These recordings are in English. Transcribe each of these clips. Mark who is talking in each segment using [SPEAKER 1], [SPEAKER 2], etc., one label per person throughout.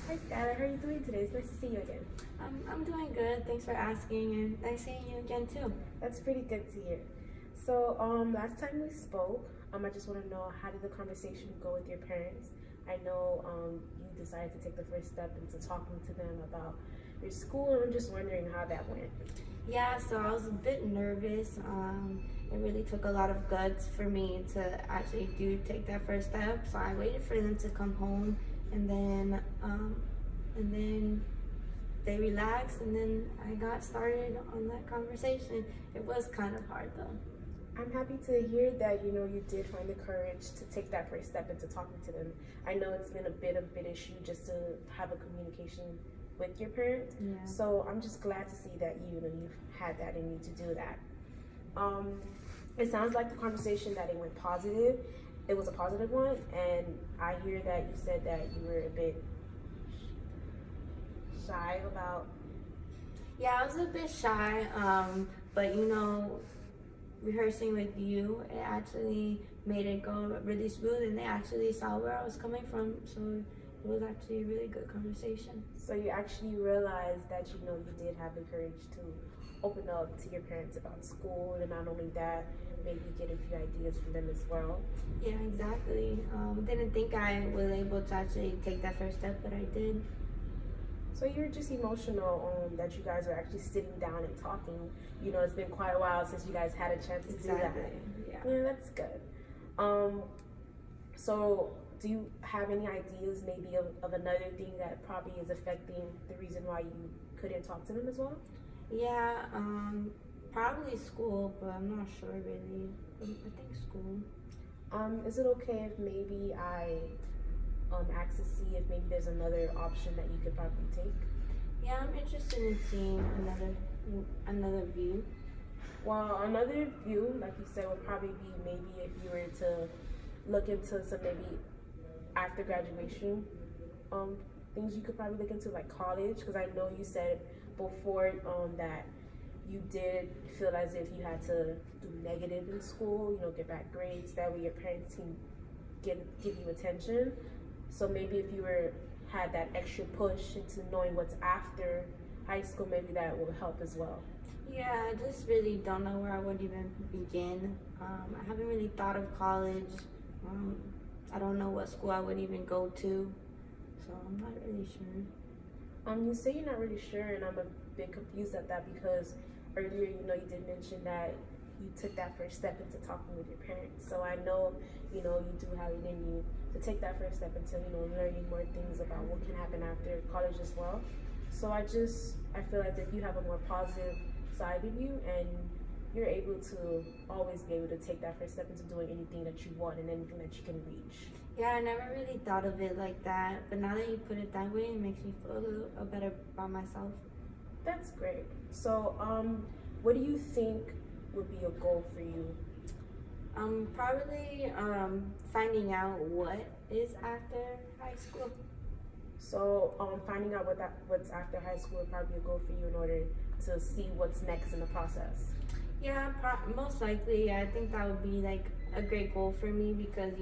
[SPEAKER 1] Hi Skylar, how are you doing today? It's nice to see you again.
[SPEAKER 2] I'm doing good. Thanks for asking, and nice seeing you again too.
[SPEAKER 1] That's pretty good to hear. So, last time we spoke, I just want to know, how did the conversation go with your parents? I know you decided to take the first step into talking to them about your school, and I'm just wondering how that went.
[SPEAKER 2] Yeah, so I was a bit nervous. It really took a lot of guts for me to actually take that first step. So I waited for them to come home, and then they relaxed, and then I got started on that conversation. It was kind of hard though.
[SPEAKER 1] I'm happy to hear that you did find the courage to take that first step into talking to them. I know it's been a bit issue just to have a communication with your parents.
[SPEAKER 2] Yeah.
[SPEAKER 1] So I'm just glad to see that you've had that in you to do that. It sounds like the conversation that it went positive. It was a positive one, and I hear that you said that you were a bit shy about.
[SPEAKER 2] Yeah, I was a bit shy, but rehearsing with you, it actually made it go really smooth, and they actually saw where I was coming from, so it was actually a really good conversation.
[SPEAKER 1] So you actually realized that you did have the courage to open up to your parents about school, and not only that, maybe get a few ideas from them as well.
[SPEAKER 2] Yeah, exactly. Didn't think I was able to actually take that first step, but I did.
[SPEAKER 1] So you're just emotional that you guys are actually sitting down and talking. It's been quite a while since you guys had a chance to do that. Yeah, that's good. So do you have any ideas maybe of another thing that probably is affecting the reason why you couldn't talk to them as well?
[SPEAKER 2] Yeah, probably school, but I'm not sure really. I think school.
[SPEAKER 1] Is it okay if maybe I ask to see if maybe there's another option that you could probably take?
[SPEAKER 2] Yeah, I'm interested in seeing another view.
[SPEAKER 1] Well, another view, like you said, would probably be maybe if you were to look into some maybe after graduation things you could probably look into, like college, because I know you said before that you did feel as if you had to do negative in school, get back grades, that way your parents can give you attention. So maybe if you had that extra push into knowing what's after high school, maybe that will help as well.
[SPEAKER 2] Yeah, I just really don't know where I would even begin. I haven't really thought of college. I don't know what school I would even go to, so I'm not really sure.
[SPEAKER 1] You say you're not really sure, and I'm a bit confused at that because earlier, you did mention that you took that first step into talking with your parents. So I know, you do have it in you to take that first step into, learning more things about what can happen after college as well. So I feel like if you have a more positive side of you, and you're able to always be able to take that first step into doing anything that you want and anything that you can reach.
[SPEAKER 2] Yeah, I never really thought of it like that, but now that you put it that way, it makes me feel a little better about myself.
[SPEAKER 1] That's great. So, what do you think would be a goal for you?
[SPEAKER 2] Probably finding out what is after high school.
[SPEAKER 1] So, finding out what's after high school would probably be a goal for you in order to see what's next in the process.
[SPEAKER 2] Yeah, most likely. I think that would be like a great goal for me because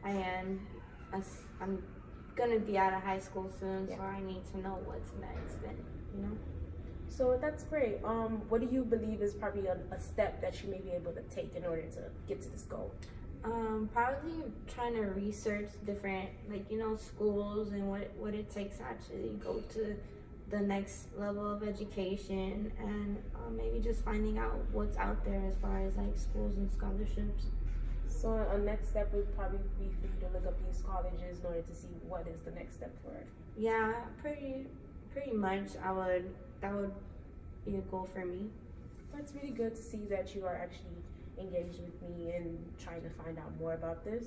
[SPEAKER 2] I'm gonna be out of high school soon, so I need to know what's next, and.
[SPEAKER 1] So that's great. What do you believe is probably a step that you may be able to take in order to get to this goal?
[SPEAKER 2] Probably trying to research different, schools and what it takes to actually go to the next level of education, and maybe just finding out what's out there as far as schools and scholarships.
[SPEAKER 1] So a next step would probably be for you to look up these colleges in order to see what is the next step for it.
[SPEAKER 2] Yeah, pretty much. That would be a goal for me.
[SPEAKER 1] That's really good to see that you are actually engaged with me and trying to find out more about this.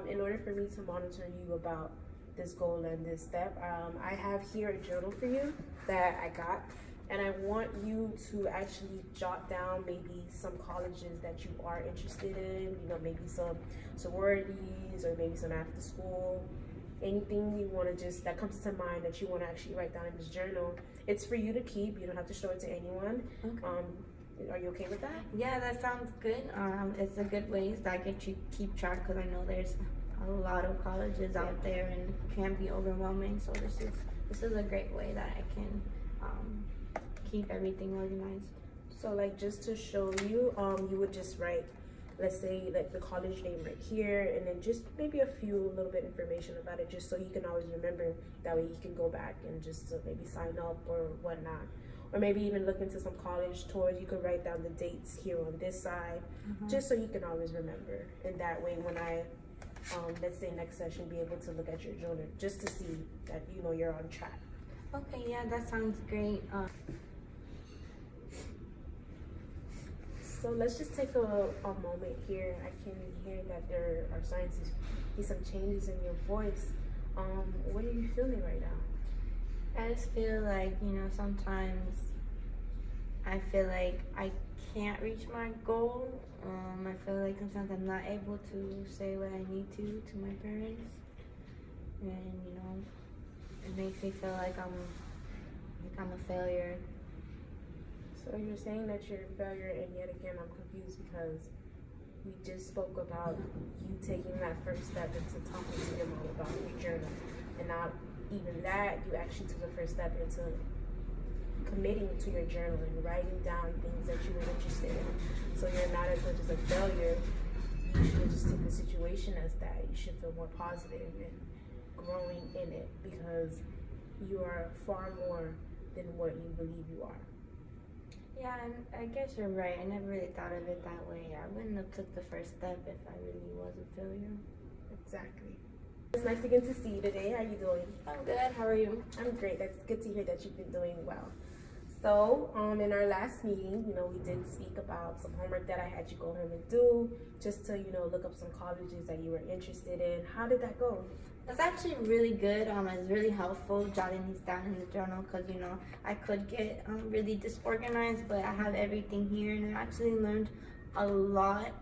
[SPEAKER 1] In order for me to monitor you about this goal and this step, I have here a journal for you that I got, and I want you to actually jot down maybe some colleges that you are interested in, maybe some sororities or maybe some after school, anything you want to that comes to mind that you want to actually write down in this journal. It's for you to keep. You don't have to show it to anyone. Okay. Are you okay with that?
[SPEAKER 2] Yeah, that sounds good. It's a good way that I get you keep track, because I know there's a lot of colleges out there and can be overwhelming. So this is a great way that I can keep everything organized.
[SPEAKER 1] So like just to show you, you would just write, let's say like the college name right here, and then just maybe a little bit information about it, just so you can always remember. That way you can go back and just maybe sign up or whatnot. Or maybe even look into some college tours. You could write down the dates here on this side, just so you can always remember. And that way when I, let's say next session, be able to look at your journal just to see that you know you're on track.
[SPEAKER 2] Okay, yeah, that sounds great.
[SPEAKER 1] So let's just take a moment here. I can hear that there are starting to be some changes in your voice. What are you feeling right now?
[SPEAKER 2] I just feel like, sometimes I feel like I can't reach my goal. I feel like sometimes I'm not able to say what I need to my parents. And, it makes me feel like I'm a failure.
[SPEAKER 1] So you're saying that you're a failure, and yet again I'm confused because we just spoke about you taking that first step into talking to your mom about your journal, and not even that, you actually took the first step into committing to your journal and writing down things that you were interested in. So you're not as much as a failure. You should just take the situation as that. You should feel more positive and growing in it, because you are far more than what you believe you are.
[SPEAKER 2] Yeah, and I guess you're right. I never really thought of it that way. I wouldn't have took the first step if I really was a failure.
[SPEAKER 1] Exactly. It's nice again to see you today. How are you doing?
[SPEAKER 2] I'm good. How are you?
[SPEAKER 1] I'm great. That's good to hear that you've been doing well. So, in our last meeting, we did speak about some homework that I had you go home and do, just to, look up some colleges that you were interested in. How did that go?
[SPEAKER 2] That's actually really good. It's really helpful jotting these down in the journal, because I could get really disorganized, but I have everything here, and I actually learned a lot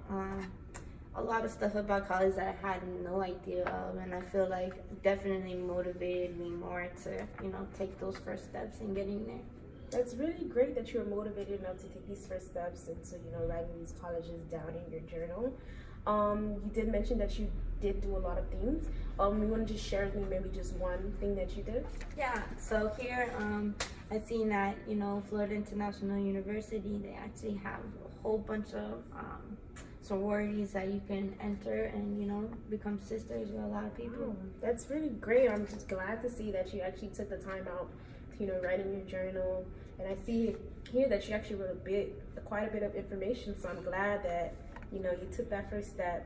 [SPEAKER 2] of stuff about college that I had no idea of, and I feel like definitely motivated me more to take those first steps in getting there.
[SPEAKER 1] That's really great that you're motivated enough to take these first steps into writing these colleges down in your journal. You did mention that you did do a lot of things. You want to just share with me maybe just one thing that you did?
[SPEAKER 2] Yeah, so here I've seen that, Florida International University, they actually have a whole bunch of sororities that you can enter and, become sisters with a lot of people.
[SPEAKER 1] Oh, that's really great. I'm just glad to see that you actually took the time out to, write in your journal. And I see here that you actually wrote quite a bit of information, so I'm glad that you took that first step.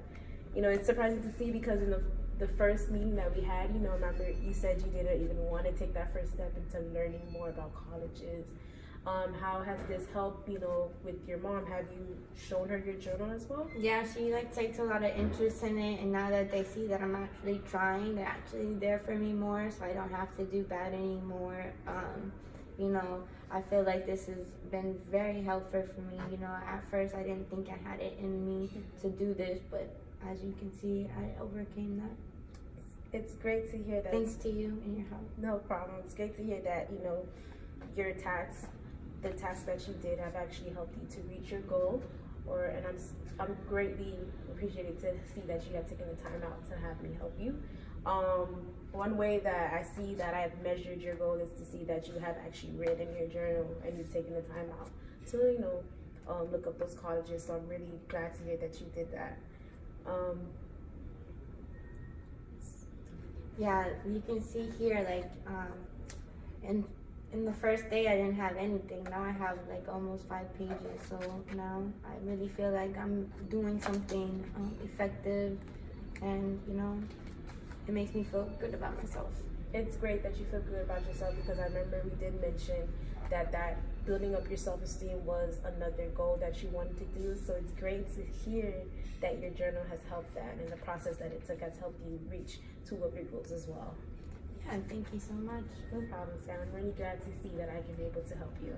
[SPEAKER 1] It's surprising to see, because in the first meeting that we had, remember you said you didn't even want to take that first step into learning more about colleges. How has this helped, with your mom? Have you shown her your journal as well?
[SPEAKER 2] Yeah, she takes a lot of interest in it, and now that they see that I'm actually trying, they're actually there for me more, so I don't have to do bad anymore. I feel like this has been very helpful for me. At first I didn't think I had it in me to do this, but as you can see, I overcame that.
[SPEAKER 1] It's great to hear that.
[SPEAKER 2] Thanks to you and your help.
[SPEAKER 1] No problem. It's great to hear that, your tasks, the tasks that you did have actually helped you to reach your goal. And I'm greatly appreciated to see that you have taken the time out to have me help you. One way that I see that I've measured your goal is to see that you have actually read in your journal and you've taken the time out to, look up those colleges. So I'm really glad to hear that you did that.
[SPEAKER 2] Yeah, you can see here, in the first day I didn't have anything. Now I have almost 5 pages. So now I really feel like I'm doing something effective, and it makes me feel good about myself.
[SPEAKER 1] It's great that you feel good about yourself, because I remember we did mention that building up your self-esteem was another goal that you wanted to do. So it's great to hear that your journal has helped that, and the process that it took has helped you reach two of your goals as well.
[SPEAKER 2] Yeah, thank you so much.
[SPEAKER 1] No problem, Sam. I'm really glad to see that I can be able to help you.